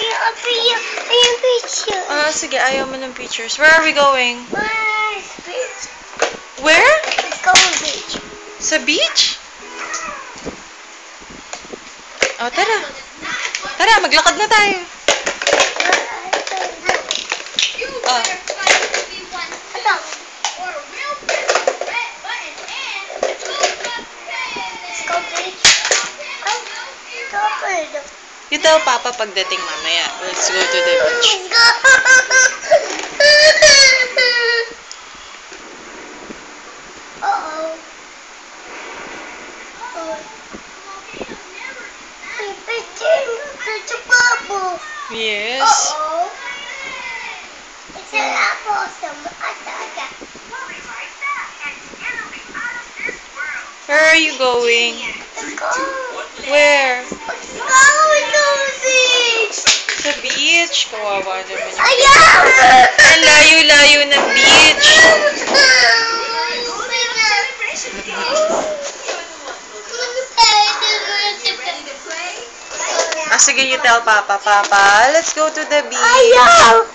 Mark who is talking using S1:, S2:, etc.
S1: Ayun picture.
S2: Sige, ayaw mo ng pictures. Where are we going?
S1: Beach.
S2: Where?
S1: Let's go to beach.
S2: Sa beach? Tara. Tara, maglakad na tayo. You tell Papa pagdating mamaya. Let's go to the beach.
S1: Uh-oh. Picture bubble.
S2: Yes.
S1: Uh-oh. It's an apple.
S2: Where are you going?
S1: Let's go.
S2: Where?
S1: Let's go to the beach.
S2: Sa beach. Kawawa naman yung
S1: Ayaw!
S2: Ang layo-layo ng beach. Sige, you tell Papa. Papa, let's go to the beach.
S1: Ayaw!